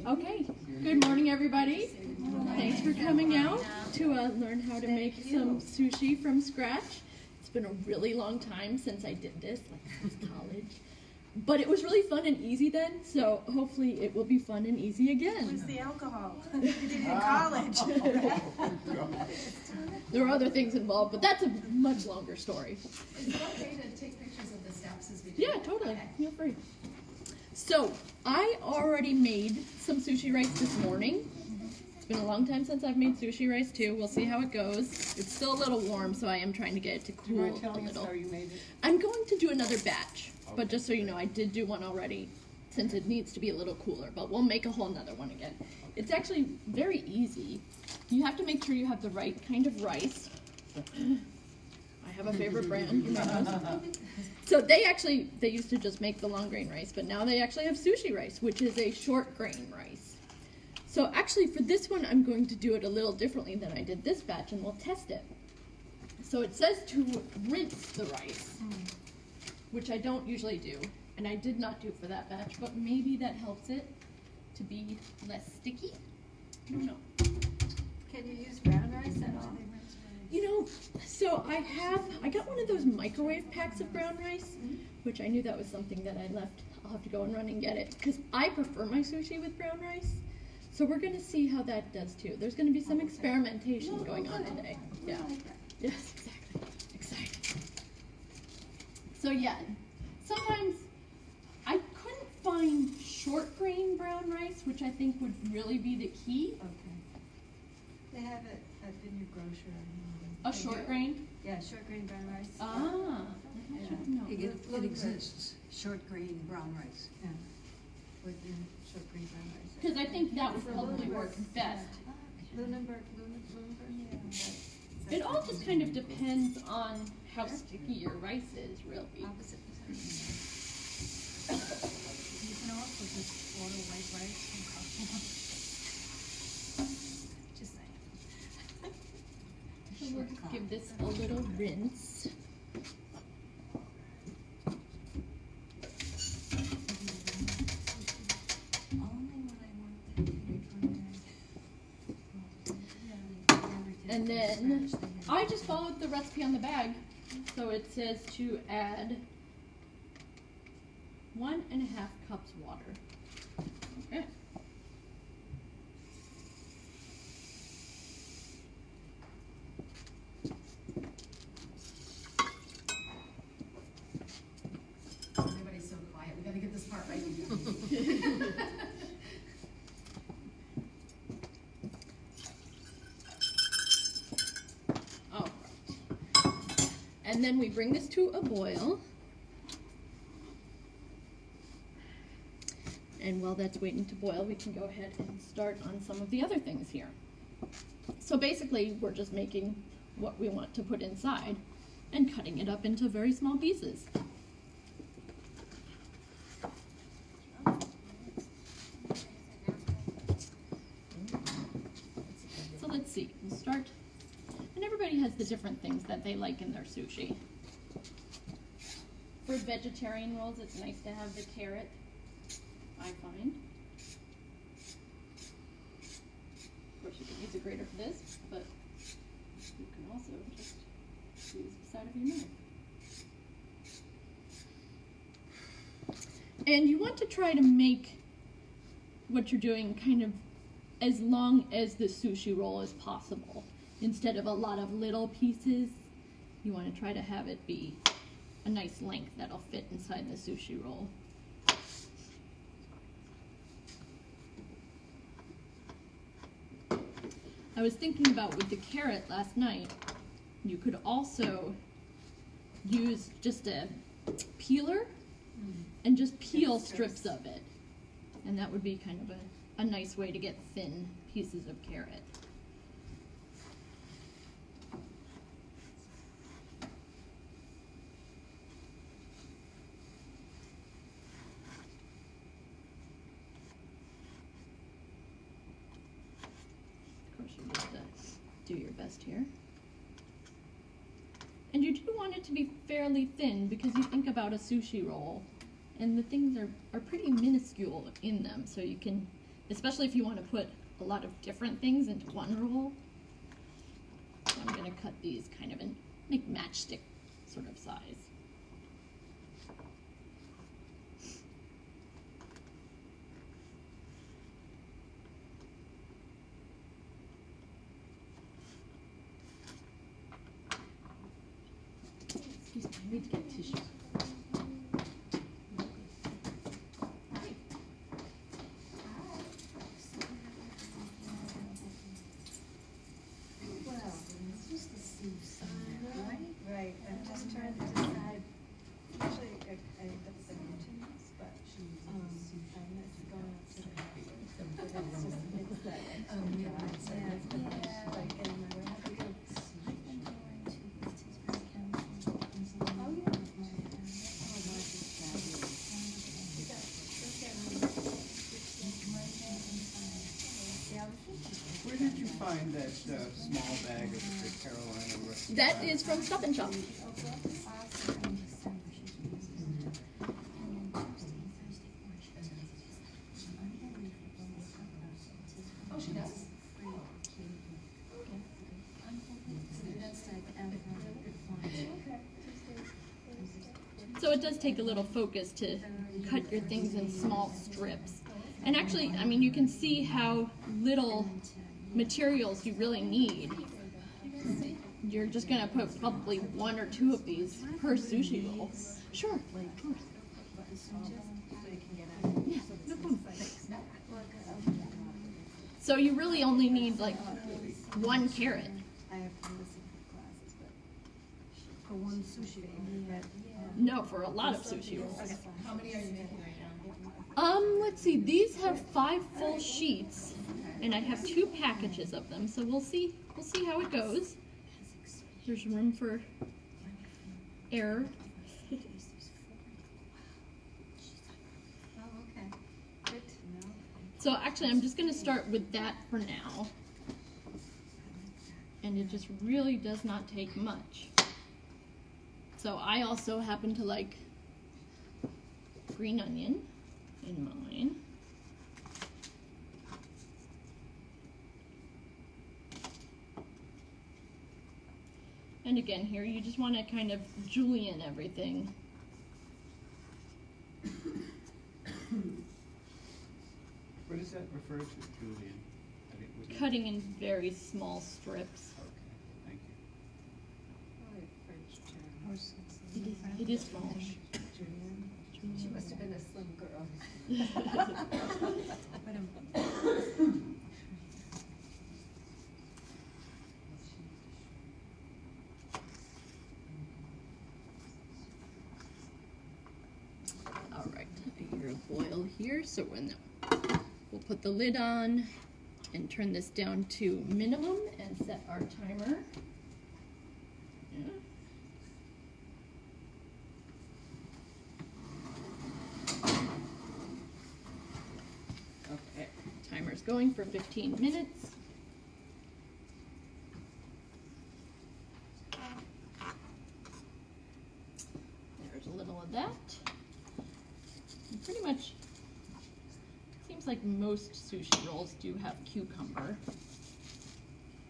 Okay, good morning everybody. Thanks for coming out to learn how to make some sushi from scratch. It's been a really long time since I did this, like since college. But it was really fun and easy then, so hopefully it will be fun and easy again. Where's the alcohol? You did it in college. There are other things involved, but that's a much longer story. Is it okay to take pictures of the steps as we do? Yeah, totally. Feel free. So, I already made some sushi rice this morning. It's been a long time since I've made sushi rice too. We'll see how it goes. It's still a little warm, so I am trying to get it to cool a little. How you made it? I'm going to do another batch, but just so you know, I did do one already since it needs to be a little cooler, but we'll make a whole nother one again. It's actually very easy. You have to make sure you have the right kind of rice. I have a favorite brand, you might know. So they used to just make the long grain rice, but now they actually have sushi rice, which is a short grain rice. So actually for this one, I'm going to do it a little differently than I did this batch, and we'll test it. So it says to rinse the rice, which I don't usually do, and I did not do for that batch, but maybe that helps it to be less sticky. I don't know. Can you use brown rice at all? You know, so I got one of those microwave packs of brown rice, which I knew that was something that I left. I'll have to go and run and get it, because I prefer my sushi with brown rice. So we're going to see how that does too. There's going to be some experimentation going on today. Yeah. Yes, exactly. Exciting. So yeah, sometimes I couldn't find short grain brown rice, which I think would really be the key. Okay. They have it at Vineyard Grocer. A short grain? Yeah, short grain brown rice. Ah, I should know. It exists, short grain brown rice. Yeah. With the short grain brown rice. Because I think that would probably work best. Lunenburg. It all just kind of depends on how sticky your rice is, really. Opposite. You can also just order white rice from Costco. Just saying. So we'll just give this a little rinse. And then I just followed the recipe on the bag. So it says to add 1.5 cups water. Okay. Everybody's so quiet. We gotta get this part right. All right. And then we bring this to a boil. And while that's waiting to boil, we can go ahead and start on some of the other things here. So basically, we're just making what we want to put inside and cutting it up into very small pieces. So let's see, we'll start, and everybody has the different things that they like in their sushi. For vegetarian rolls, it's nice to have the carrot, I find. Of course, you can use a grater for this, but you can also just use the side of your knife. And you want to try to make what you're doing kind of as long as the sushi roll as possible. Instead of a lot of little pieces, you want to try to have it be a nice length that'll fit inside the sushi roll. I was thinking about with the carrot last night, you could also use just a peeler and just peel strips of it. And that would be kind of a nice way to get thin pieces of carrot. Of course, you have to do your best here. And you do want it to be fairly thin because you think about a sushi roll and the things are pretty minuscule in them, so you can especially if you want to put a lot of different things into one roll. So I'm going to cut these kind of in, like matchstick sort of size. Excuse me, I need to get tissue. Well, it's just to see something, right? Right, I'm just trying to decide, actually, I got some options, but, I'm not going up to the happy one. It's just, it's that extra drive, yeah, like, and we're happy to. Oh, yeah. Oh, Mark is fabulous. You got, yeah, I was thinking. Where did you find that small bag of the Carolina Roast? That is from Stop and Shop. Oh, she does? So it does take a little focus to cut your things in small strips. And actually, I mean, you can see how little materials you really need. You're just gonna put probably 1 or 2 of these per sushi roll. Sure, of course. Yeah, no problem. So you really only need like 1 carrot. I have to listen for classes, but. For one sushi roll. No, for a lot of sushi rolls. How many are you making right now? Let's see. These have 5 full sheets, and I have 2 packages of them. So we'll see. We'll see how it goes. There's room for error. Oh, okay. Good to know. So actually, I'm just gonna start with that for now. And it just really does not take much. So I also happen to like green onion in mine. And again, here you just want to kind of julienne everything. What does that refer to, Julian? I think we- Cutting in very small strips. Okay, thank you. Probably a French term. It is small. Julienne. She must have been a slim girl. All right, your boil here. So we'll put the lid on and turn this down to minimum and set our timer. Yeah. Okay, timer's going for 15 minutes. There's a little of that. And pretty much, seems like most sushi rolls do have cucumber.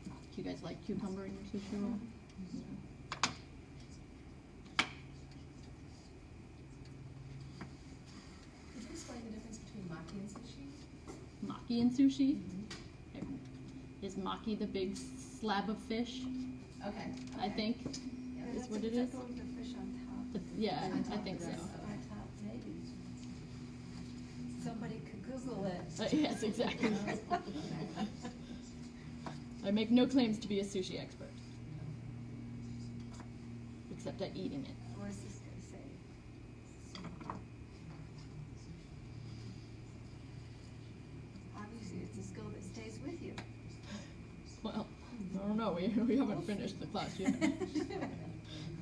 Do you guys like cucumber in your sushi roll? Yeah. Could you explain the difference between maki and sushi? Maki and sushi? Is maki the big slab of fish? Okay. I think is what it is. The fish on top. Yeah, I think so. On top, maybe. Somebody could Google it. Yes, exactly. I make no claims to be a sushi expert, except at eating it. What is this gonna say? Obviously, it's a skill that stays with you. Well, I don't know. We haven't finished the class yet.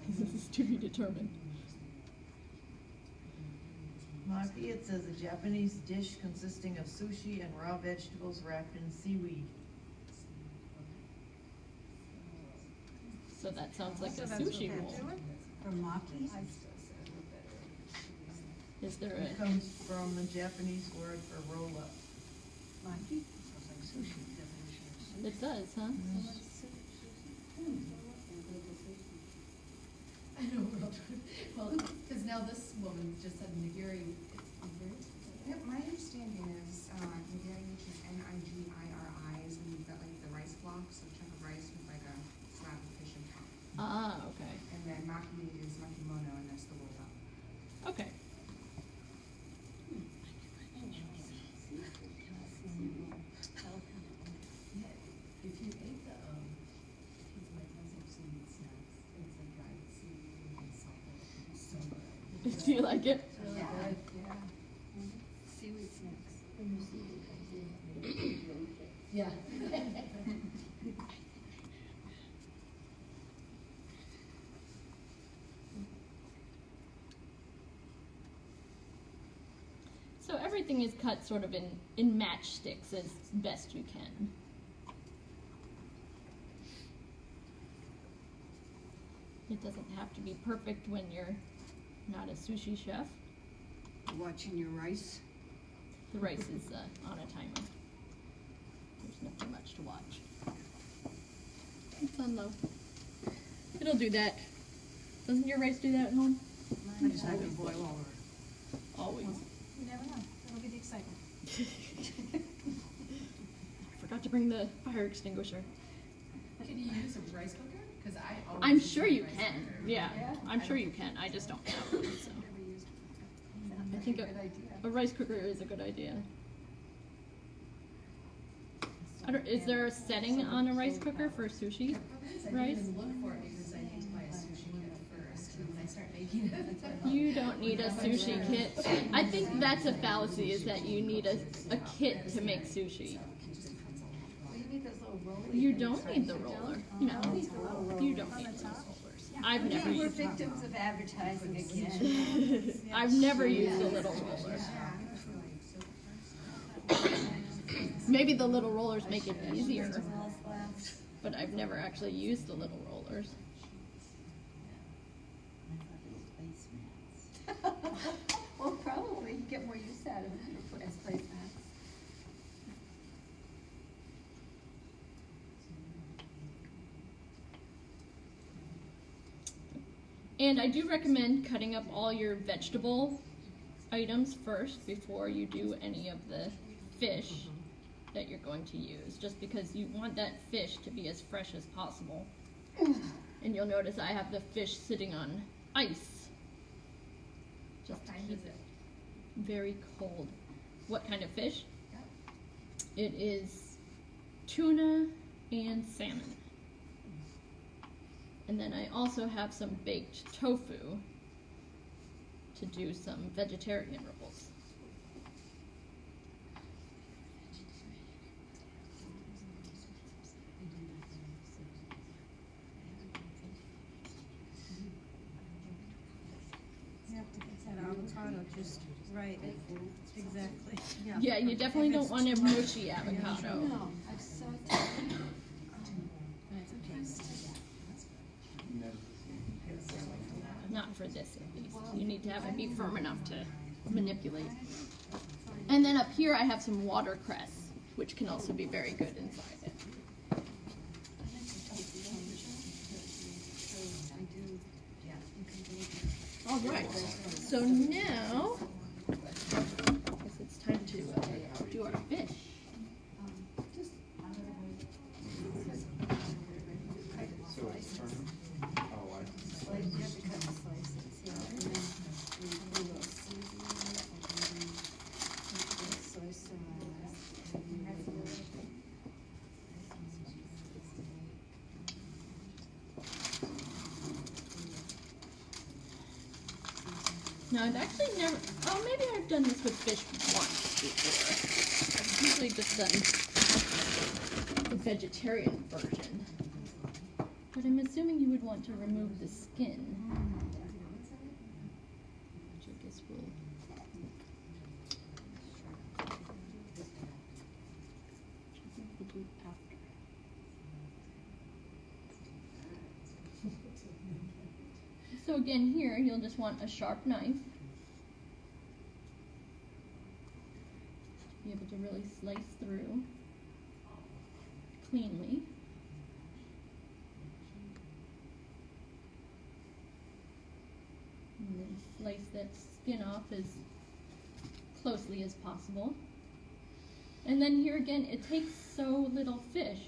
This is to be determined. Maki, it says a Japanese dish consisting of sushi and raw vegetables wrapped in seaweed. So that sounds like So a that's what sushi they're roll. doing? For maki? I still say we're better. Is there It a comes from the Japanese word for roll up. Maki. It does, huh? I know, well, because now this woman just said nigiri, it's nigiri? Yep, my understanding is, nigiri, which is Nigiri, is when you've got like the rice blocks, a chunk of rice with like a slab of fish on top. Ah, okay. And then maki is makimono, and that's the rolled up. Okay. Yeah, if you ate the, because my friends have seaweed snacks, it's like dried seaweed and salted, it's so good. Do you like it? Really good, yeah. Seaweed snacks. Yeah. So everything is cut sort of in matchsticks as best you can. It doesn't have to be perfect when you're not a sushi chef. Watching your rice. The rice is on a timer. There's nothing much to watch. It's on low. It'll do that. Doesn't your rice do that at home? I just have to boil over. Always. You never know, that'll be the excitement. Forgot to bring the fire extinguisher. Can you use a rice cooker? Because I always. I'm use sure my you rice can. cooker. Yeah, Yeah? I'm sure you can. I just don't have one. So Never used it. I think Sounds like a good idea. a rice cooker is a good idea. Is there a setting on a rice cooker for sushi? Problem is I Rice? didn't even look for it because I need to buy a sushi kit first, and when I start making it. You don't need a sushi kit. I think that's a fallacy, is that you need a kit to make sushi. Well, you need those little rollers. You don't need the roller. No, you don't need those rollers. I've never We're used victims of advertising again. I've never used a little roller. Maybe the little rollers make it easier, but I've never actually used the little rollers. Well, probably, you get more use out of it as placemats. And I do recommend cutting up all your vegetable items first before you do any of the fish that you're going to use, just because you want that fish to be as fresh as possible. And you'll notice I have the fish sitting on ice. Just What to kind keep is it? very cold. What kind of fish? Yeah. It is tuna and salmon. And then I also have some baked tofu to do some vegetarian rolls. You have to get that avocado just right. Exactly. Yeah, you definitely don't want a mushy avocado. No, I'm so tired. Not for this, at least. You need to have it be firm enough to manipulate. And then up here I have some watercress, which can also be very good inside it. All right, so now, I guess it's time to do our fish. So it's turned. Oh, I. Slice, you have to cut the slices, yeah, and then we put a little seasoning, and then soy sauce, and then Now I've actually never, oh maybe I've done this with fish once before. I've usually just done the vegetarian version. But I'm assuming you would want to remove the skin. Which I guess we'll... we'll do after. So again, here you'll just want a sharp knife to be able to really slice through, cleanly. And then slice that skin off as closely as possible. And then here again, it takes so little fish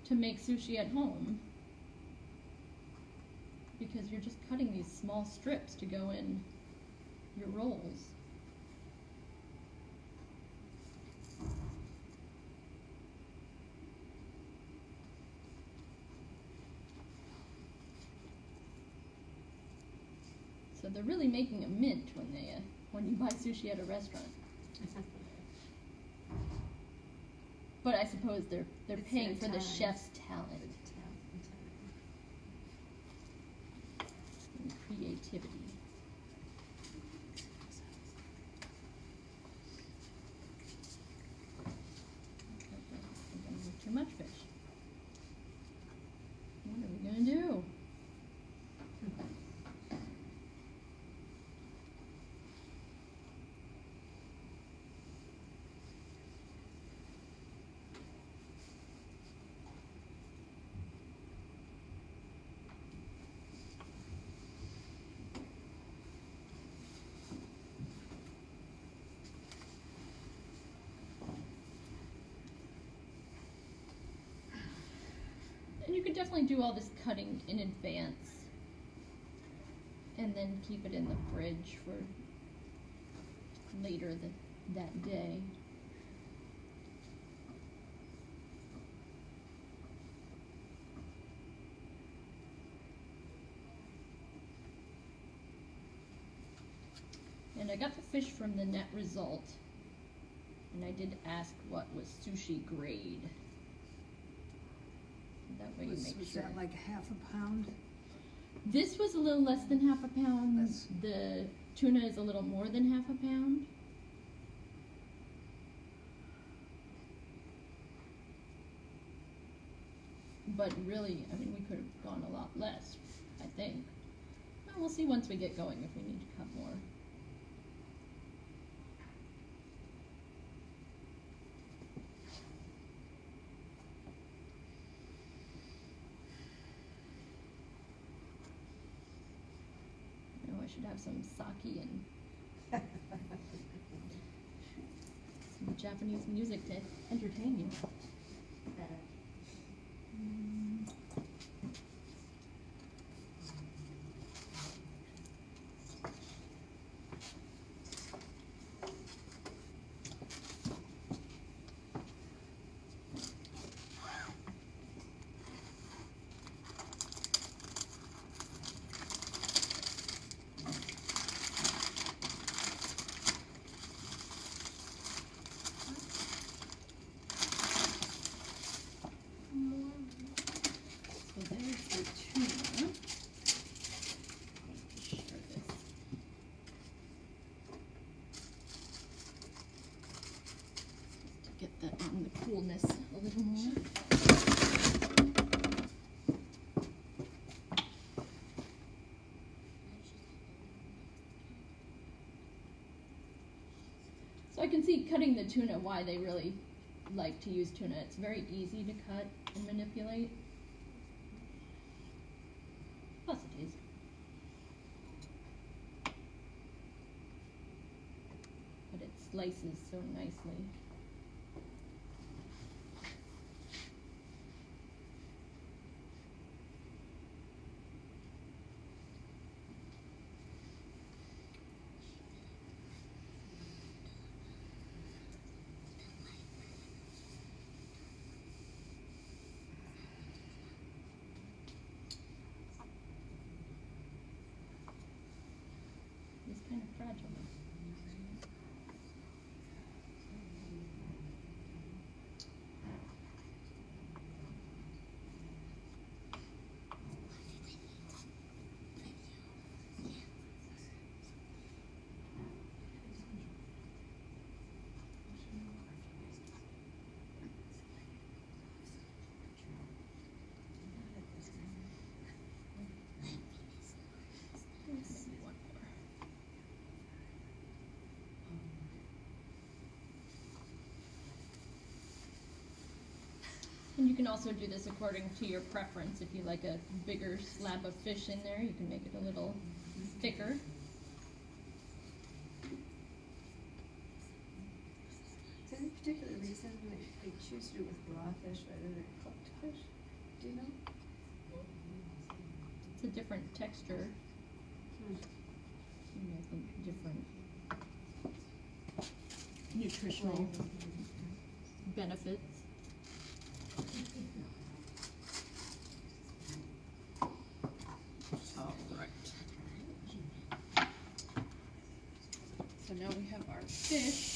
to make sushi at home because you're just cutting these small strips to go in your rolls. So they're really making a mint when you buy sushi at a restaurant. But I suppose they're It's paying their for the time. chef's talent and creativity. Too much fish. What are we gonna do? And you could definitely do all this cutting in advance and then keep it in the fridge for later that day. And I got the fish from the net result, and I did ask what was sushi grade. That way you make Was sure. that like half a pound? This was a little less than half a pound. That's- The tuna is a little more than half a pound. But really, I mean, we could have gone a lot less, I think. Well, we'll see once we get going if we need to cut more. Oh, I should have some sake and some Japanese music to entertain you. So there's the tuna. Share this. Just to get that on the coolness a little more. So I can see cutting the tuna why they really like to use tuna. It's very easy to cut and manipulate. Plus it is. But it slices so nicely. It's kind of fragile. And you can also do this according to your preference. If you like a bigger slab of fish in there, you can make it a little thicker. Is there any particular reason they choose to do it with raw fish rather than cooked fish? Do you know? It's a different texture. Hmm. You know, some different nutritional benefits. All right. So now we have our fish.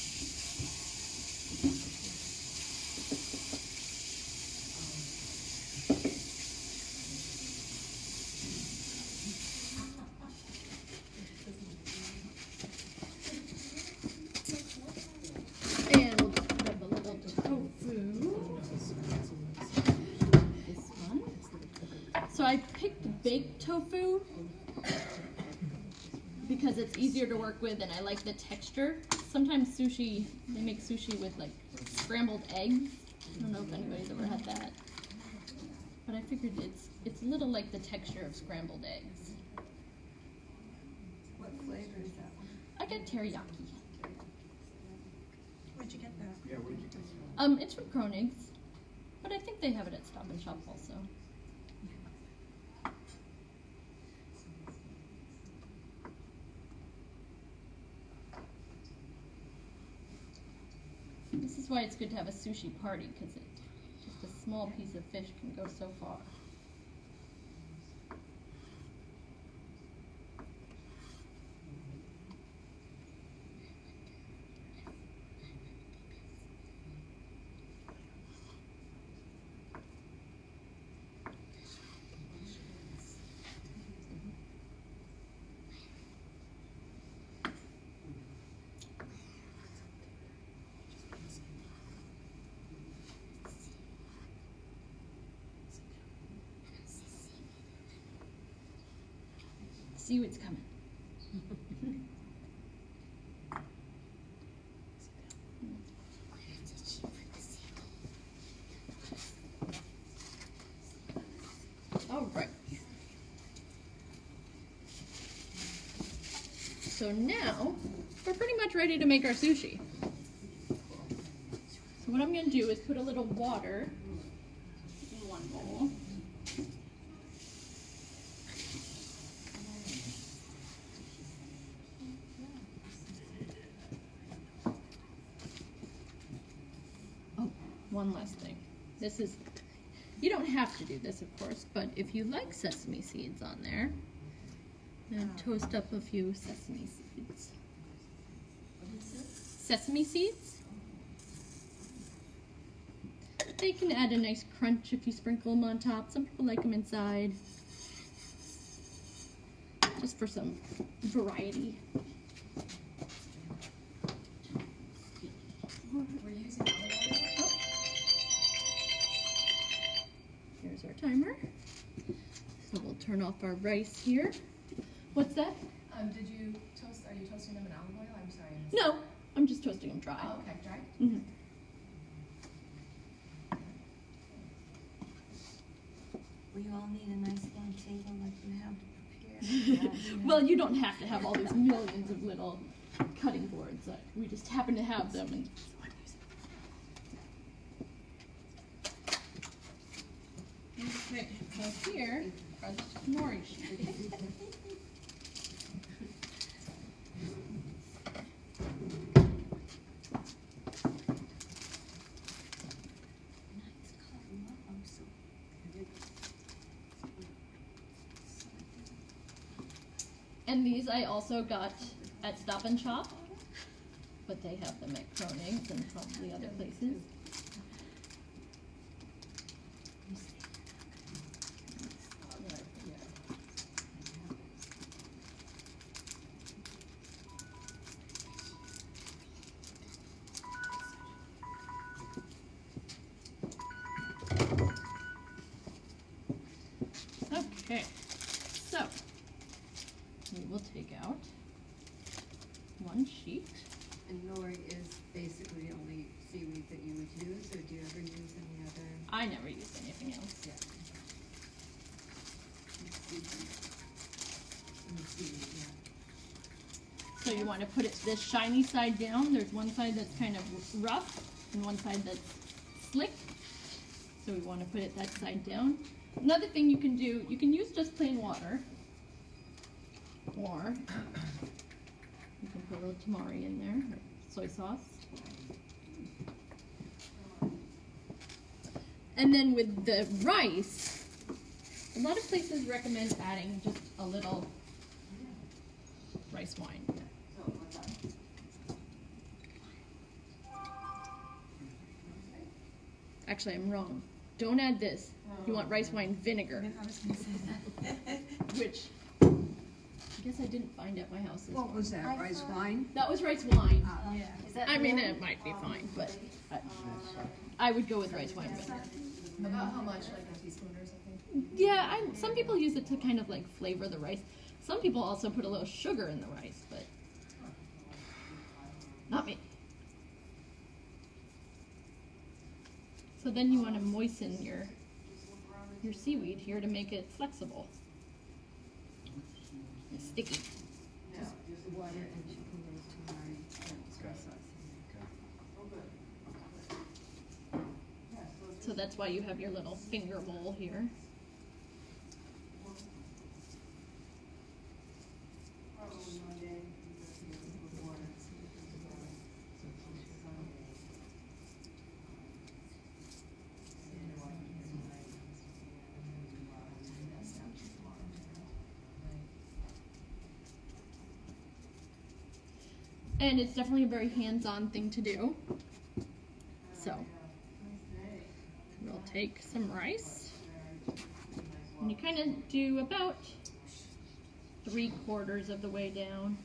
And we'll just grab a little tofu. This one. So I picked baked tofu because it's easier to work with and I like the texture. Sometimes sushi, they make sushi with like scrambled eggs. I don't know if anybody's ever had that. But I figured it's a little like the texture of scrambled eggs. What flavor is that one? I got teriyaki. Where'd you get that? Yeah, where'd you get It's from Kronig's, but I think they have it at Stop and Shop also. This is why it's good to have a sushi party, because just a small piece of fish can go so far. See what's coming. All right. So now we're pretty much ready to make our sushi. So what I'm going to do is put a little water in one bowl. Oh, one last thing. This is, you don't have to do this, of course, but if you like sesame seeds on there, then toast up a few sesame seeds. Sesame seeds? They can add a nice crunch if you sprinkle them on top. Some people like them inside. Just for some variety. We're using olive oil. Oh. Here's our timer. So we'll turn off our rice here. What's that? Did you toast, are you toasting them in olive oil? I'm sorry. I missed No, I'm just toasting them dry. that. Oh, okay, dry? Mhm. We all need a nice long table like you have to prepare. Well, you don't have to have all these millions of little cutting boards. We just happen to have them. And okay, so here are the nori sheets. And these I also got at Stop and Shop, but they have them at Kronig's and probably other places. Okay, so we will take out one sheet. And nori is basically the only seaweed that you would I never used anything else. Yeah. And the seaweed, yeah. So you want to put it this shiny side down. There's one side that's kind of rough and one side that's slick. So we want to put it that side down. Another thing you can do, you can use just plain water. Or you can put a little tamari in there, or soy sauce. And then with the rice, a lot of places recommend adding just a little rice wine. Actually, I'm wrong. Don't add this. You want rice wine vinegar, I was gonna say that. which I guess I didn't find at my house. What was that, rice wine? That was rice wine. Yeah. Is that I mean, really- it might be fine, but I would go with rice wine vinegar. About how much, like a teaspoon or something? Yeah, some people use it to kind of like flavor the rice. Some people also put a little sugar in the rice, but not me. So then you want to moisten your seaweed here to make it flexible and sticky. Just water and she put a little tamari and soy sauce in So that's why you have your little finger bowl here. And it's definitely a very hands-on thing to do. So we'll take some rice, and you kind of do about 3/4 of the way down.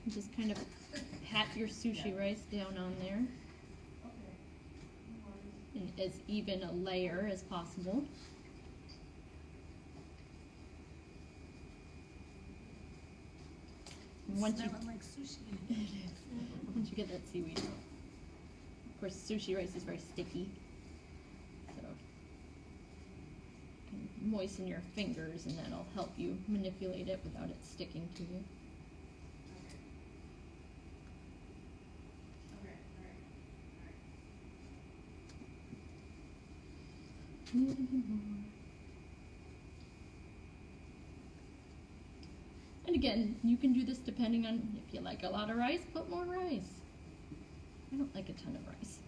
And just kind of pat your sushi rice down on there, in as even a layer as possible. And once you Smelling like sushi. once you get that seaweed out. Of course, sushi rice is very sticky, so you can moisten your fingers, and that'll help you manipulate it without it sticking to you. And again, you can do this depending on if you like a lot of rice, put more rice. I don't like a ton of rice.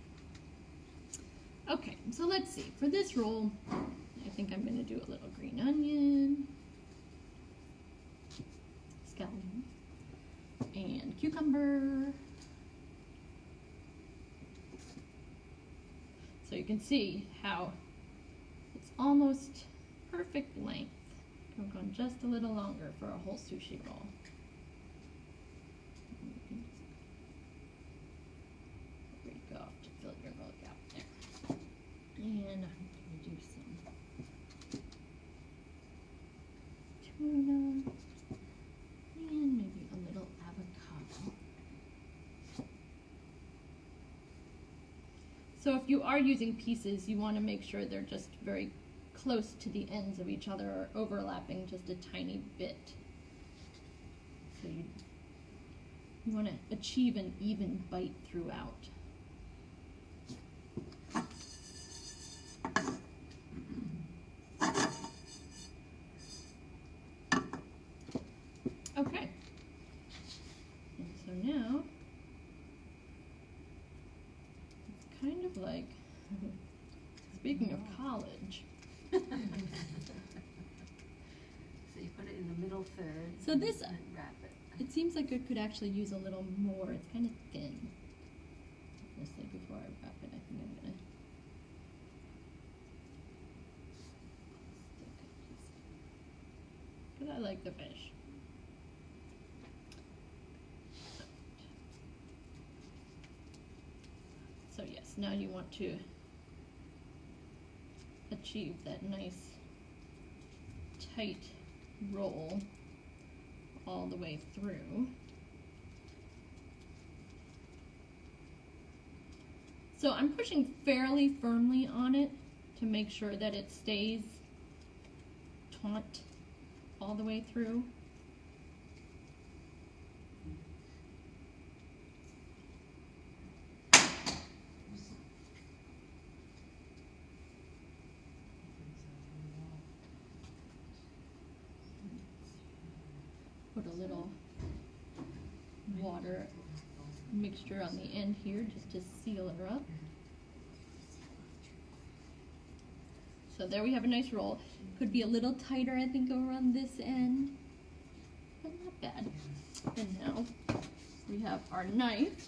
Okay, so let's see. For this roll, I think I'm going to do a little green onion, scallion, and cucumber. So you can see how it's almost perfect length. Could have gone just a little longer for a whole sushi roll. There you go, to fill your roll out there. And I'm going to do some tuna and maybe a little avocado. So if you are using pieces, you want to make sure they're just very close to the ends of each other, or overlapping just a tiny bit. So you want to achieve an even bite throughout. Okay. And so now it's kind of like, speaking of college, So you put it in the middle third. So this- and wrap it. it seems like it could actually use a little more. It's kind of thin. Honestly, before I wrap it, I think I'm gonna stick a piece. Because I like the fish. So yes, now you want to achieve that nice tight roll all the way through. So I'm pushing fairly firmly on it to make sure that it stays taut all the way through. Put a little water mixture on the end here just to seal her up. So there we have a nice roll. Could be a little tighter, I think, over on this end, but not bad. And now we have our knife.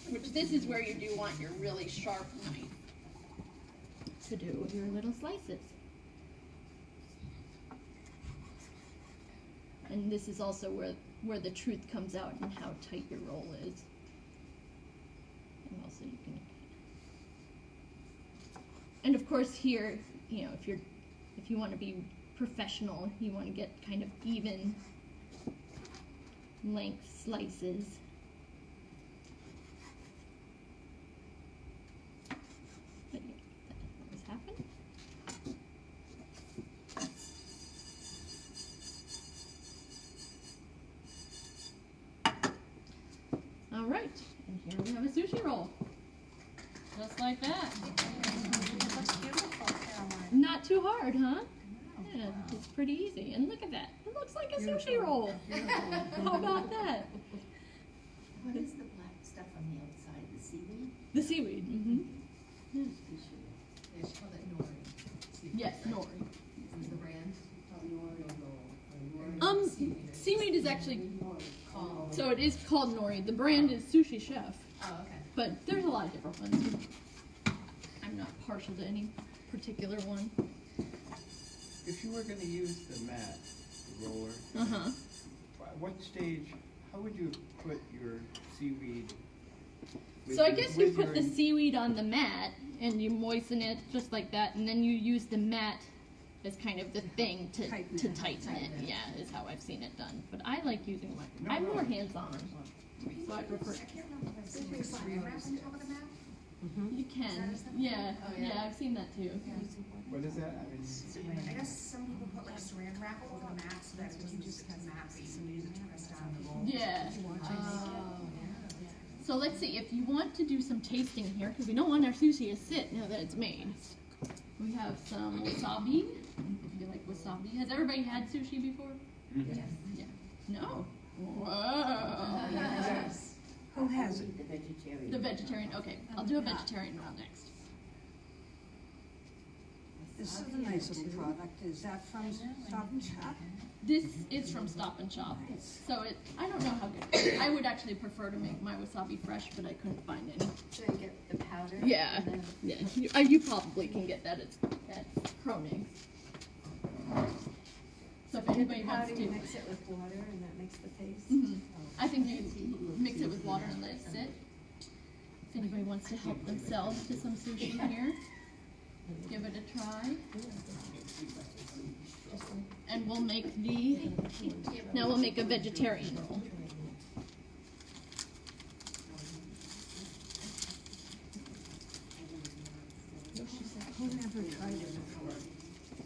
Which this is where you do want your really sharp knife to do your little slices. And this is also where the truth comes out and how tight your roll is. And also you can, and of course here, you know, if you want to be professional, you want to get kind of even length slices. But yeah, that always happens. All right, and here we have a sushi roll. Just like that. It looks beautiful, Caroline. Not too hard, huh? Yeah, it's pretty easy. And look at that. It looks like a sushi roll. How about that? What is the black stuff on the outside, the seaweed? The seaweed. Mm-hmm. Yeah, she called it nori. Seaweed, Yes, right? nori. Is the brand called nori or Seaweed is actually, called. so it is called nori. The brand is Sushi Chef, Oh, okay. but there's a lot of different ones. I'm not partial to any particular one. If you were gonna use the mat, the roller, Uh-huh. what stage, how would you put your seaweed? with So I your- guess you with put your- the seaweed on the mat and you moisten it just like that, and then you use the mat as kind of the thing to tighten it. Yeah, is how I've seen it done. But I like using my, I'm more hands-on, so I prefer. I can't remember if I've seen like saran wrap on top of the mat. You can, yeah, yeah, I've seen that too. What is that? I mean, I guess some people put like saran wrap over the mat so that it doesn't stick to the mat, but you can use it to press down the bowl. Yeah. So let's see, if you want to do some tasting here, because we don't want our sushi to sit now that it's made. We have some wasabi. If you like wasabi. Has everybody had sushi before? mhm. Yeah. No? Whoa. Yes. Who has it? The vegetarian. The vegetarian, okay. I'll do a vegetarian roll next. This is a nice little product. Is that from Stop and Shop? This is from Stop and Shop. So I don't know how good. I would actually prefer to make my wasabi fresh, but I couldn't find any. Should I get the powder? Yeah, and then- yeah. You probably can get that at Kronig's. So if anybody How wants do you to, mix it with water and that makes the paste? Mhm. I think you mix it with water and let it sit. If anybody wants to help themselves to some sushi here, give it a try. And we'll make now we'll make a vegetarian roll. Who never tried it before?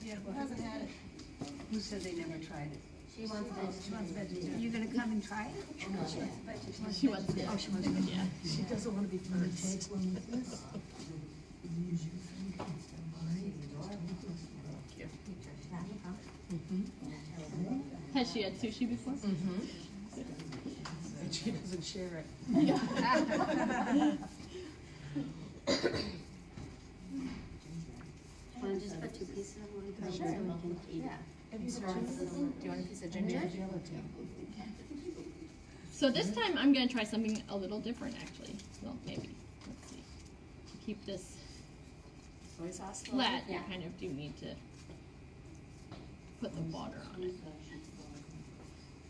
Yeah, who hasn't had it? Who said they never tried it? She wants vegetarian. You gonna come and try it? She wants to. Oh, she wants to. Yeah. She doesn't want to be part of it. Has she had sushi before? And she doesn't share it. Yeah. Want to just put 2 pieces of one? Sure. Yeah. Do you want a piece of ginger? So this time I'm gonna try something a little different actually. Well, maybe. Let's see. To keep this Soy sauce? flat, you Yeah. kind of do need to put the water on it.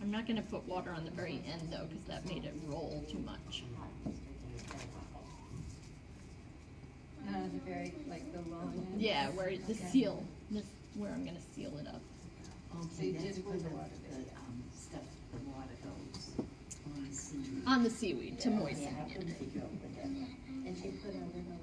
I'm not gonna put water on the very end though, because that made it roll too much. The very, like the long end? Yeah, where the seal, this, where I'm gonna seal it up. Okay, that's where the stuff, the water goes on the seaweed. On the seaweed to moisten Yeah, I it. couldn't figure out what that meant. And she put a little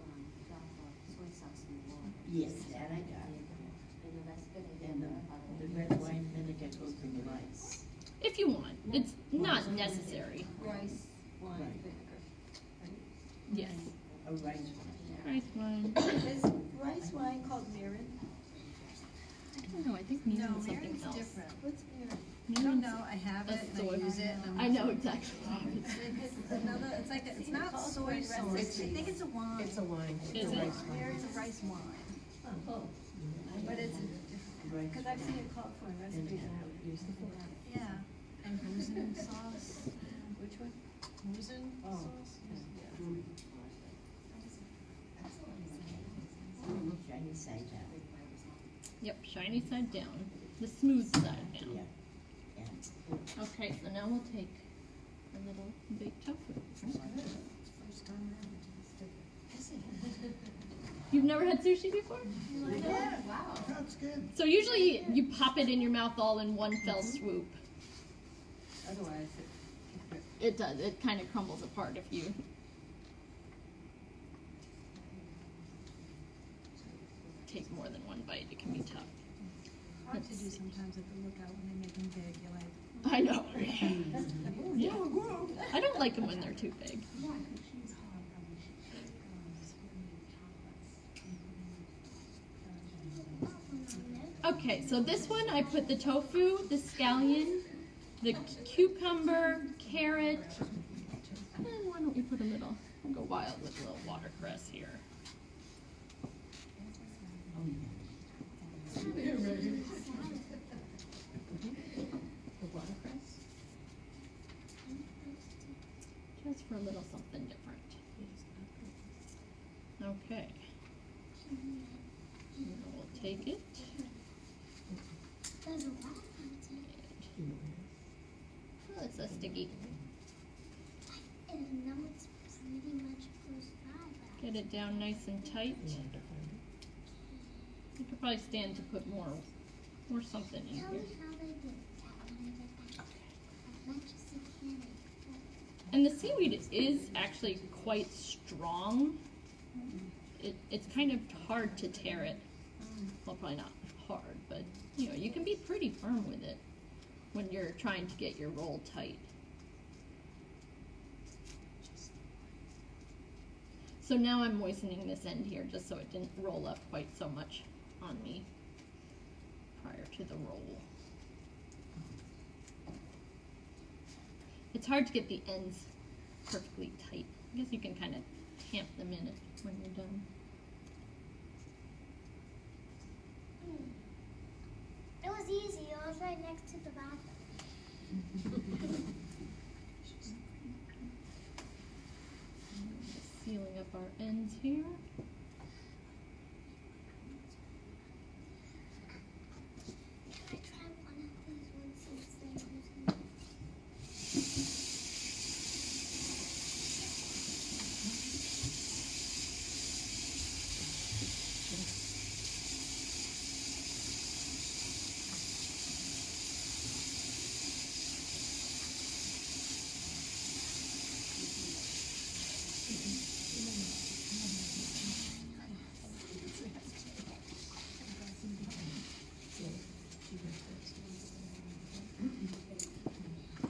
drop of soy sauce in the water. Yes, that I got. And the rest of it. And the red wine vinegar goes in the rice. If you want, it's not necessary. Rice, wine, Right. vinegar. Yes. A rice wine. Rice wine. Is rice wine called mirin? I don't know, I think No, mirin is something Mary's else. different. What's mirin? I don't know, I have a it and soy- I use it and I'm. I know exactly. It's another, it's like, it's not soy sauce, I think it's a wine. It's a wine. Is it? Mary's a rice wine, Oh, but it's a different, Rice because I've seen it called for in recipes. yeah, and hoisin sauce, Which one? hoisin Oh. sauce, yeah. Shiny side down. Yep, shiny side down, the smooth side down. Yeah. Yeah. Okay, so now we'll take a little baked tofu. First time ever. You've never had sushi before? Yeah. Wow. That's good. So usually you pop it in your mouth all in one fell swoop. Otherwise, It does, it kind of crumbles apart if you. Take more than one bite, it can be tough. Hard to do sometimes at the lookout when they make them big, you're like. I know. Yeah. I don't like them when they're too big. Okay, so this one I put the tofu, the scallion, the cucumber, carrot, and why don't we put a little, go wild with a little watercress here. oh yeah. The watercress? Just for a little something different. Okay. And we'll take it. There's a lot of content. Oh, it's so sticky. And now it's pretty much close by. Get it down nice and tight. You could probably stand to put more something in Tell here. me how they did that. As much as you can. And the seaweed is actually quite strong. It's kind of hard to tear it. Well, probably not hard, but you know, you can be pretty firm with it when you're trying to get your roll tight. So now I'm moistening this end here just so it didn't roll up quite so much on me prior to the roll. It's hard to get the ends perfectly tight. I guess you can kind of tamp them in it when you're done. It was easy. It was right next to the bathroom. Sealing up our ends here. Can I try one of these ones since they're using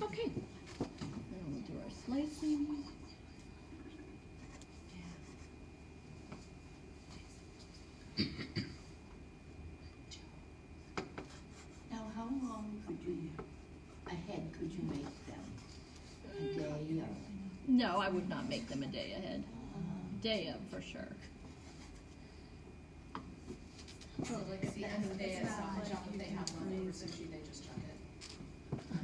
Okay. Now we'll do our slicing. Now, how long ahead could you make them? A day or? No, I would not make them a day ahead. Day of for sure. So like at the end of the day at Stop and Shop, if they have leftover sushi, they just chuck it?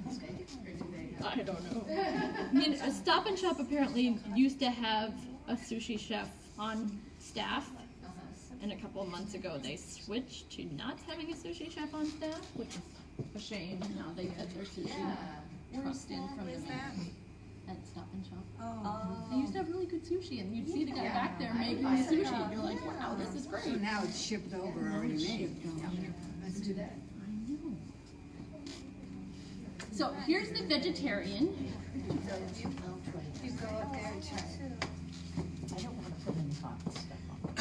Or do they have? I don't know. You know, Stop and Shop apparently used to have a sushi chef on staff, and a couple of months ago they switched to not having a sushi chef on staff, which is a shame. Now they get their sushi trucked in from the Where's that? at Stop and Shop. Oh. They used to have really good sushi, and you'd see the guy back there making the sushi, and you're like, wow, this is So great. now it's shipped over already made. Let's do that. I know. So here's the vegetarian. You go up there and try it. I don't wanna put any hot stuff on.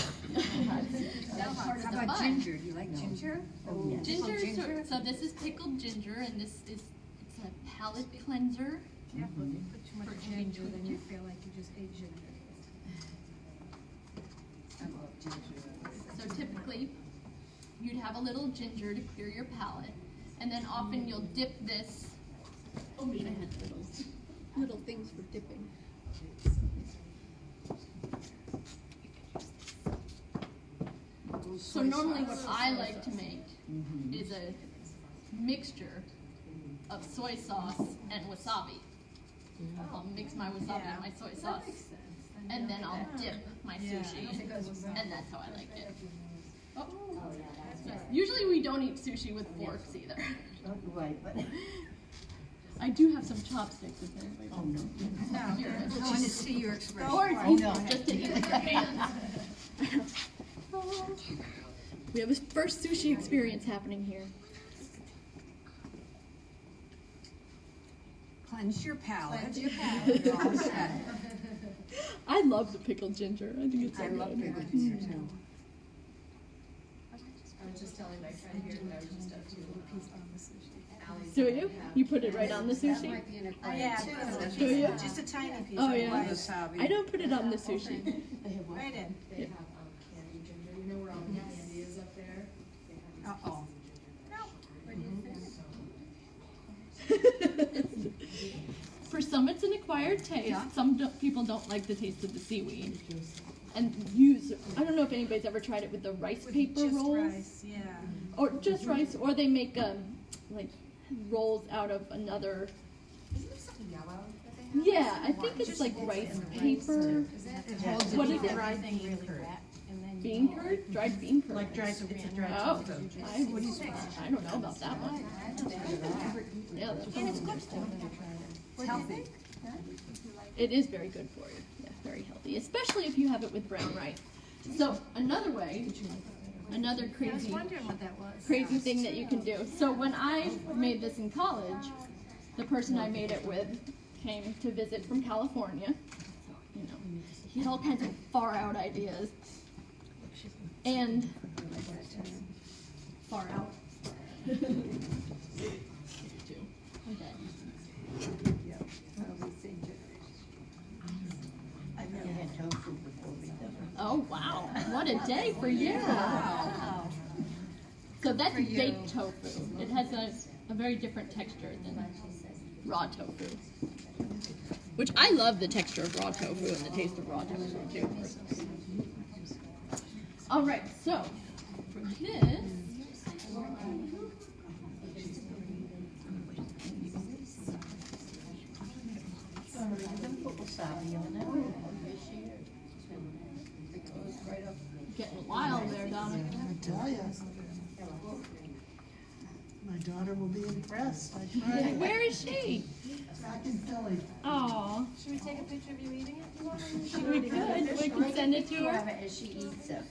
That's part of How the about fun. ginger? Do you like ginger? Oh, yes. Ginger, Ginger? so this is pickled ginger, and this is it's a palate cleanser. Yeah, if you put too much For ginger, any then you feel like you just ate ginger. I love ginger. So typically, you'd have a little ginger to clear your palate, and then often you'll dip this. Oh, I had little things for dipping. So normally, what I like to make is a mixture of soy sauce and wasabi. I'll mix my wasabi and my soy sauce, and then I'll dip my sushi, and that's how I like it. Oh. Usually we don't eat sushi with forks either. Right, but. I do have some chopsticks if anybody Oh, no. I want to see your expression. Or it's Oh, easier no. just to eat with your hands. We have a first sushi experience happening here. Cleanse your palate. Cleanse your palate. You're all set. I love the pickled ginger. I think it's so I love good. pickled ginger too. I was just telling my friend here that I was just up to Allie's. Do you? You put it right on the That sushi? might be an acquired Yeah, taste. Do you? just a tiny piece. Oh, yeah. Wasabi. I don't put it on the sushi. They have what? Right in. They have candy ginger. You know where all the candy is up there? They have Uh-oh. For some, it's an acquired taste. Yeah. Some people don't like the taste of the seaweed. juice. And I don't know if anybody's ever tried it with the rice paper Just rolls. rice, yeah. Or just rice, or they make like rolls out of another. Isn't there something yellow that they have? Yeah, I think it's like rice paper. What is it? Everything really wet, and then Bean curd? Dried bean curd. Like dried, it's a dried Oh, tofu. what do you think? I don't know about that one. Yeah, that's And it's good It's healthy. It is very good for you. Yeah, very healthy, especially if you have it with brown rice. So another way, another I was crazy wondering what that was. crazy thing that you can do. So when I made this in college, the person I made it with came to visit from California. You know, he had all kinds of far out ideas. And far out. I've never had tofu before, but that one. Oh wow, what a day for you! So that's baked tofu. It has a very different texture than raw tofu. Which I love the texture of raw tofu and the taste of raw tofu too. Personally. All right, so for this. Put wasabi on it. Getting wild there, Donna. I tell ya. My daughter will be impressed. I tried. Where is she? Back in Philly. Aw, Should we take a picture of you eating it? we could. We could send it to her. As she eats it.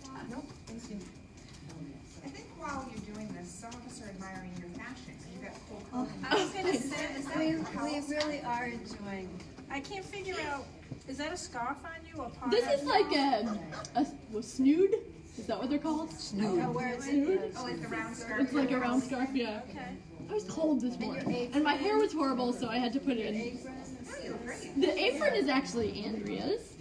I think while you're doing this, some of us are admiring your fashion. You got full clothing. I was gonna say, is that We really are enjoying. I can't figure out, is that a scarf on you or part This of? is like a snood. Is that what they're called? Oh, where is it? Snood? Oh, like the round skirt? It's like a round scarf, yeah. Okay. I was cold this morning, and my hair was horrible, so I had to put it in. The apron is actually Andrea's.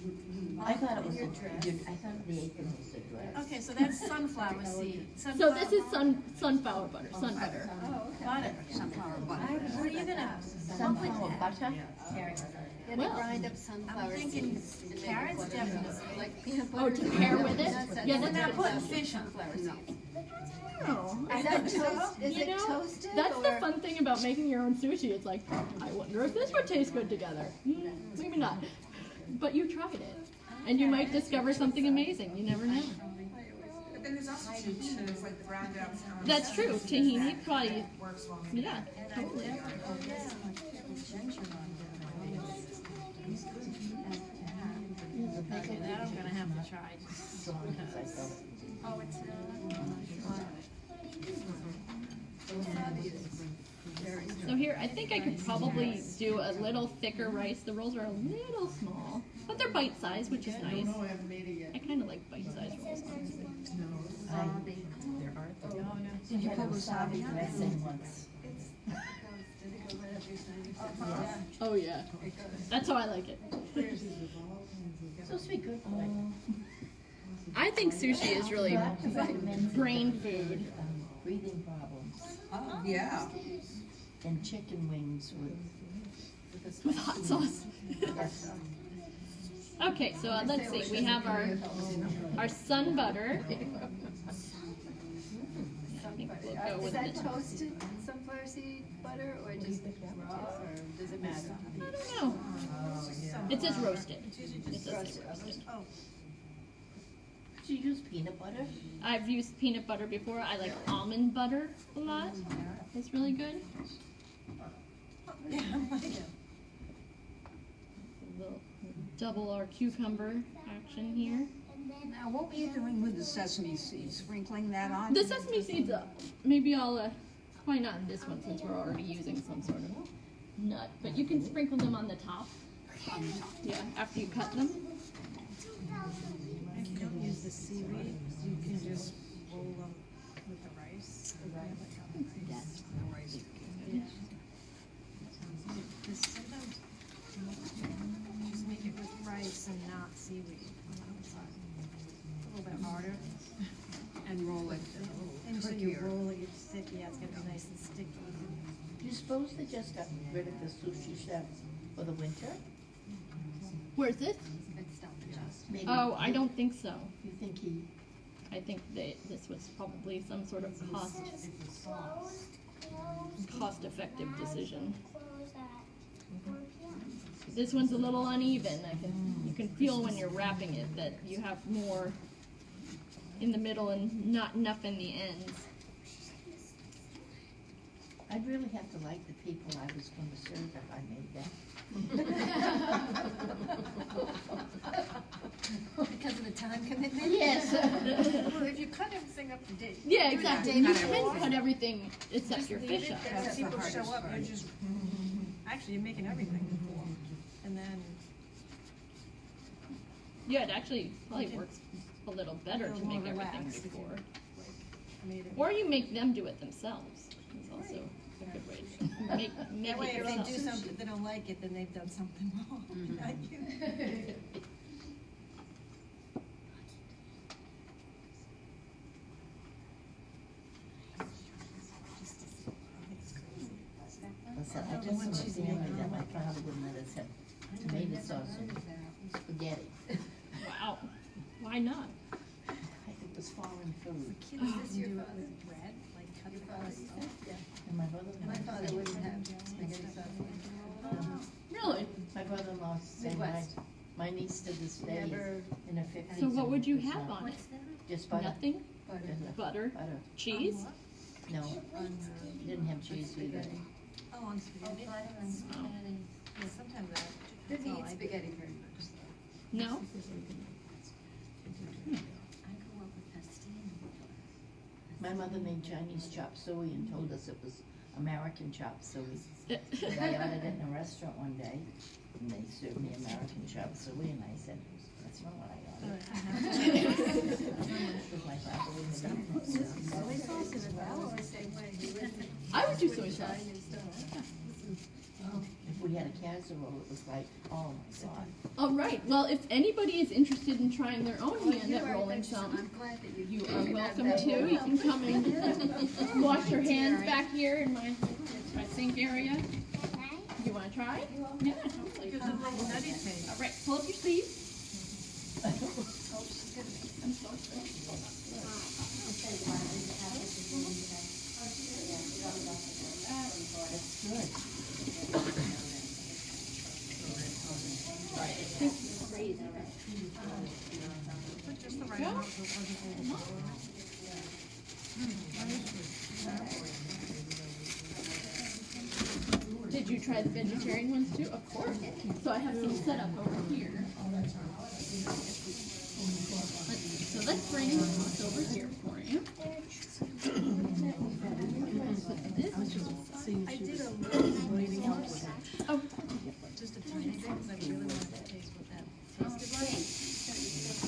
I thought it was a dress. I thought the apron was a dress. Okay, so that's sunflower seed. So this is sunflower butter, sun butter. Oh, okay. Got it. Sunflower butter. What are you gonna, Sunflower butter? Gonna Well, grind up I'm sunflower thinking seeds. and make carrots butter. definitely. Like peanut Oh, butter. to pair with it? Yeah, We're that's not putting fish on. Sunflower seeds. Oh, Is that toast, is you it know, toasted that's the or? fun thing about making your own sushi. It's like, I wonder if this would taste good together. Maybe not. But you tried it. And you might discover something amazing. You never know. But then there's also tahini, it's like the ground up. That's true. Tahini probably, Works well. yeah, totally. Okay, that I'm gonna have to try. Oh, it's So here, I think I could probably do a little thicker rice. The rolls are a little small, but they're bite-sized, which is nice. No, I haven't made it yet. I kind of like bite-sized rolls, honestly. There are the. Did you put wasabi on it? Dressing ones. Oh yeah, that's how I like it. Supposed to be good for like. I think sushi is really brain food. Breathing problems. Oh, yeah. And chicken wings with. With hot sauce. Yes. Okay, so let's see. We have our sun butter. I think we'll go Is with that this. toasted sunflower seed butter or just raw, or does it matter? I don't know. It says roasted. It does say roasted. Oh, Do you use peanut butter? I've used peanut butter before. I like almond butter a lot. It's really good. We'll double our cucumber action here. Now, what were you doing with the sesame seeds? Sprinkling that on? The sesame seeds, maybe I'll, probably not in this one since we're already using some sort of nut, but you can sprinkle them on the top. Yeah, after you cut them. if you don't use the seaweed, you can just roll them with the rice. Sometimes just make it with rice and not seaweed. A little bit harder. And roll it. And so you roll it, it's sticky, yeah, it's gonna be nice and sticky. You suppose they just got rid of the sushi chef for the winter? Where's this? Maybe. Oh, I don't think so. You think he? I think that this was probably some sort of cost-effective decision. This one's a little uneven. You can feel when you're wrapping it that you have more in the middle and not enough in the ends. I'd really have to like the people I was going to serve if I made that. Because of the time commitment? Yes. Well, if you cut everything up to date. Yeah, do it the exactly. day You before, can cut everything except just your leave fish it up. there, That's the people show hardest up, you're part. just, actually, you're making everything before. And then, Yeah, it actually probably works a little better to make everything relax if you, before. made it. Or you make them do it themselves. It's also a good way to make That way, it if they yourself. do something, if they don't like it, then they've done something wrong, not you. Listen, I just want to family that my father wouldn't let us have tomato sauce and spaghetti. Wow. Why not? It was foreign food. Kids, this your father? With bread, like cut the crust off? And my brother. My father wouldn't have spaghetti sauce. Really? My brother-in-law said Midwest. my niece to this day is Never. in her 50s. So what would you and have does on it? that? Just butter. Nothing? Butter. Butter? Butter. Cheese? No, On, didn't have cheese either. oh, on spaghetti? Oh. Yeah, sometimes I, does he eat spaghetti very much, though? No? My mother made Chinese chop suey and told us it was American chop suey. And I ordered it in a restaurant one day, and they served me American chop suey, and I said, that's not what I ordered. Because my father wouldn't have eaten it. Soy sauce as well, or same way? I would do soy sauce. If we had a casserole, it was like, oh my God. All right. Well, if anybody is interested in trying their own Well, hand you at are- rolling that's- some, I'm glad that you. you are welcome to. You can come and wash your hands back here in my sink area. You want to try? Yeah, totally. Gives it a little nutty taste. All right. Pull up your sleeve. Oh, she's gonna make. I'm so excited. That's good. Put just the right Yeah. amount so it wasn't overboard. Did you try the vegetarian ones too? Of course. So I have some set up over here. So let's bring this over here for you. I did a little waiting house, Oh, just a tiny bit, because I really wanted to taste what that tasted like.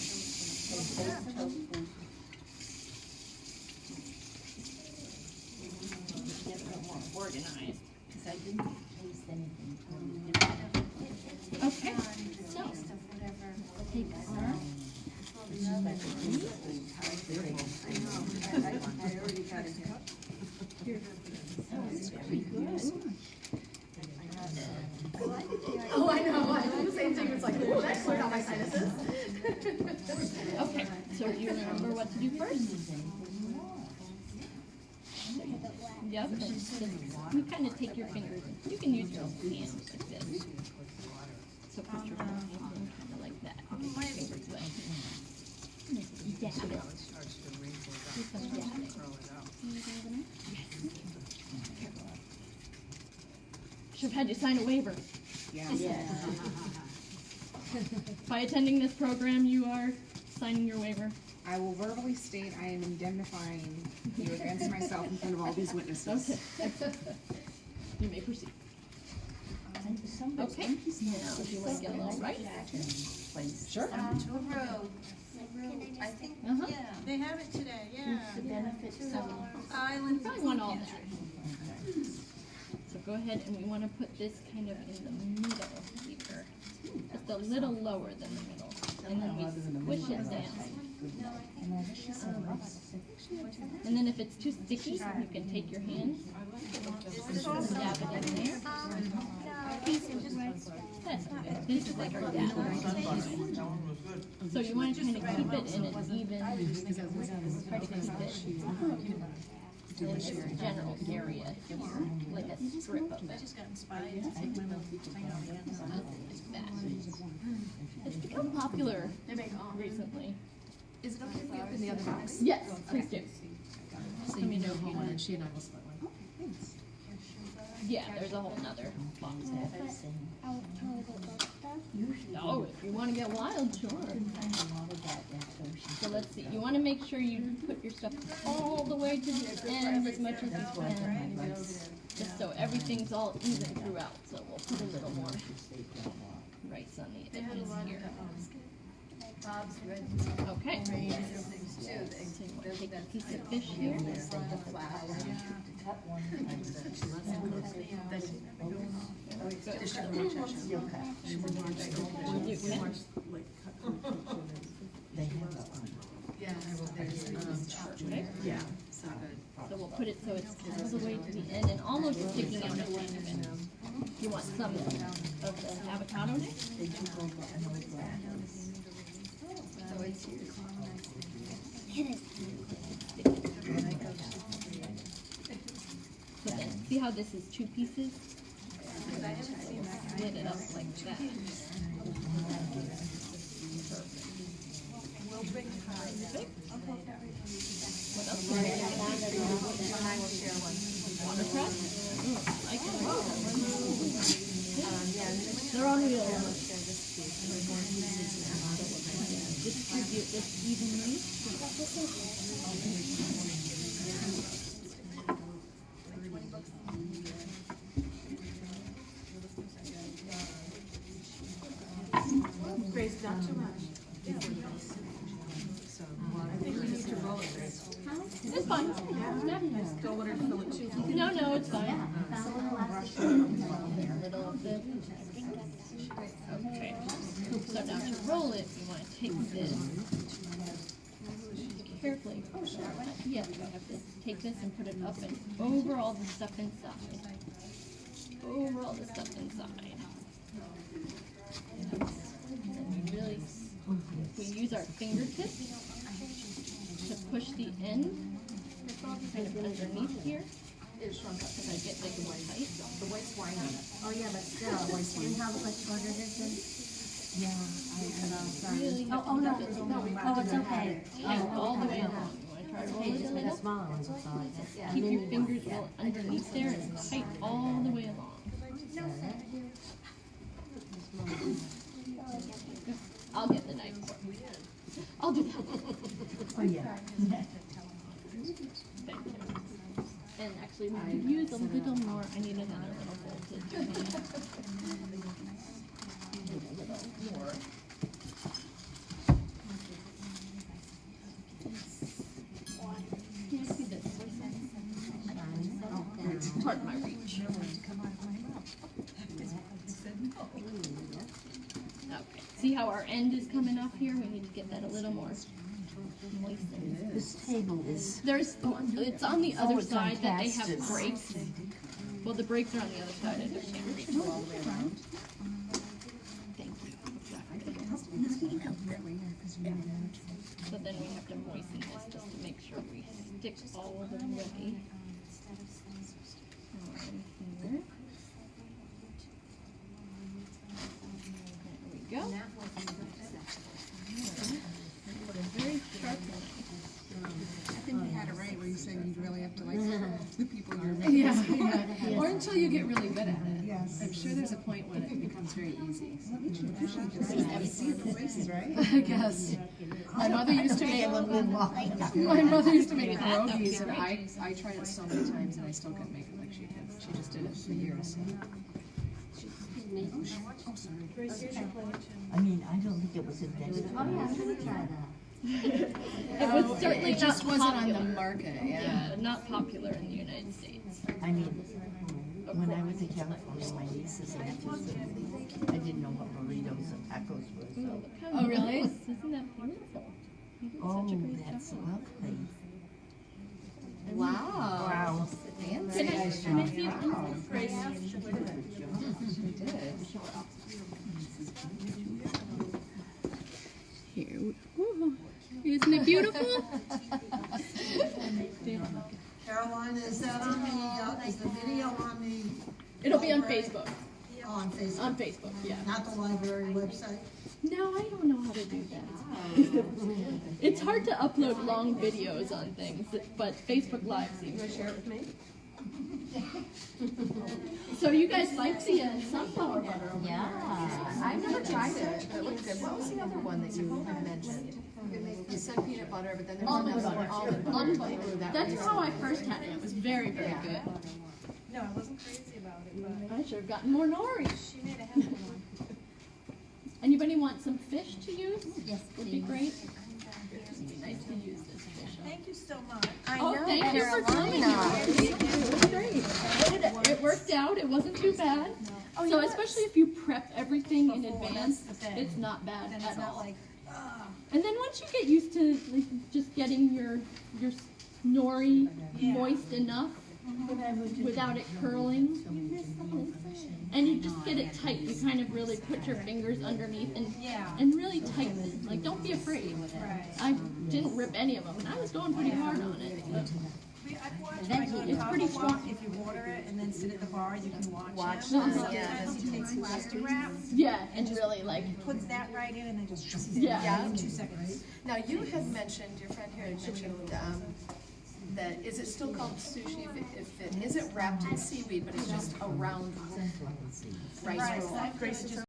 Get a little more organized, because I didn't taste anything totally different. okay. So, take her. I already got it here. Very good. Oh, I know, I do the same thing, it's like, oh, that cleared out my sinuses. Okay, so you remember what to do first? Yep, just, you kind of take your fingers, you can use your hands like this. So put your hand kind of like that. Get your fingers wet. Dab it. Do some dabbing. Should have had you sign a waiver. Yeah. By attending this program, you are signing your waiver. I will verbally state I am indemnifying you against myself in front of all these witnesses. Okay. You may proceed. Okay, now if you want to get a little right. Sure. I think, Uh-huh. yeah. They have it today, yeah. The benefits of Island. Probably want all that. So go ahead and we want to put this kind of in the middle here. Just a little lower than the middle. And then we squish it down. And then if it's too sticky, you can take your hand, dab it in there. That's okay. This is like our dab. So you want to kind of keep it in an even, try to keep it in this general area here, like a strip of I it. just got inspired to take my little fingernail dance on it. Like that. It's become popular recently. Is it okay if we open the other box? Yes, please do. So you know who won, and she and I will split one. Okay, thanks. Yeah, there's a whole nother box there. I'll totally go stuff. Oh, if you want to get wild, sure. So let's see, you want to make sure you put your stuff all the way to the end as much as you can. Just so everything's all even throughout, so we'll put a little more rice on the edges here. Okay. So you want to take a piece of fish here. Yeah. So we'll put it so it's all the way to the end and almost sticking out a little bit. You want some of the avocado next? So it's So then, see how this is two pieces? Split it up like that. Perfect. What else? Watercress? Ooh, I like it. They're on wheels. Distribute this evenly. Grace, not too much. I think we need to roll it, Grace. It's fine. Don't want her to fill it too. No, it's fine. Middle of the. Okay. So now to roll it, you want to take this carefully. Yeah, you have to take this and put it up and over all the stuff inside. Over all the stuff inside. And then you really, we use our fingertips to push the end kind of underneath here. It shrunk up because I get like more tight. The white's wine on it. Oh, yeah, but still, you have much shorter distance? Yeah, Really have Oh, to no, keep it oh, it's okay. tight all the way along. You want to try to roll it a little. smaller ones, that's all. Keep your fingers well underneath there and tight all the way along. I'll get the knife for you. I'll do that. Oh, yeah. Thank you. And actually, we could use a little more. I need another little bowl to do it. A little more. Can I see this? It's hard my reach. Okay. See how our end is coming up here? We need to get that a little more moistened. This table is, It's on the other it's on side that they have casters. breaks. Well, the breaks are on the other side. I just can't reach all the way around. Thank you. So then we have to moisten this just to make sure we stick all the way. Here. There we go. Very sharp knife. I think you had it right where you said you'd really have to like the people you're Yeah. Or until you get really good at it. Yes. I'm sure there's a point when it becomes very easy. See the places, right? I guess. My mother used to make my mother used to make pierogies, and I tried it so many times and I still couldn't make it like she did. She just did it for years. I mean, I don't think it was invented. It was certainly It just not wasn't popular. on the market. Yeah, not popular in the United States. I mean, when I was in California, my nieces and nephews, I didn't know what burritos and tacos were, so. Oh, really? Isn't that beautiful? You did Oh, such a great that's job. lovely. Wow. Wow. Fancy. Can I see it in phrase? She did. Here. Woo. Isn't it beautiful? Caroline, is that on the, is the video on the? It'll be on Facebook. On Facebook, On Facebook, yeah. not the library website? No, I don't know how to do that. It's hard to upload long videos on things, but Facebook Live seems to share it with me. So you guys like the sunflower butter? Yeah. I've never tried it, but it looks good. What was the other one that you had mentioned? You said peanut butter, but then there was Almond another butter. one. Almond butter. That That's was- how I first had it. It was very, very good. No, I wasn't crazy about it, but I should have gotten more nori. she made a hefty one. Anybody want some fish to use? Yes, Would be great. It'd be nice to use this fish. Thank you so much. Oh, thank you for coming. It was great. It worked out. It wasn't too bad. So especially if you prep everything in Before, advance, that's the thing. it's not bad And at it's not all. like, ah. And then once you get used to like, just getting your nori Yeah. moist enough without it curling, and you just get it tight, you kind of really put your fingers underneath Yeah. and really tighten it. Like, don't be afraid. Right. I didn't rip any of them, and I was going pretty hard on it. But I've watched Thank like you. It's on pretty Top of Walk, strong. if you order it and then sit at the bar, you can watch Watch him. them, Sometimes yeah. he takes plastic wrap, yeah, and really like, puts that right in, and then just Yeah. in 2 seconds. Now, you had mentioned, your friend here had mentioned, that, is it still called sushi if it isn't wrapped in seaweed, but it's just a round rice roll? Right, so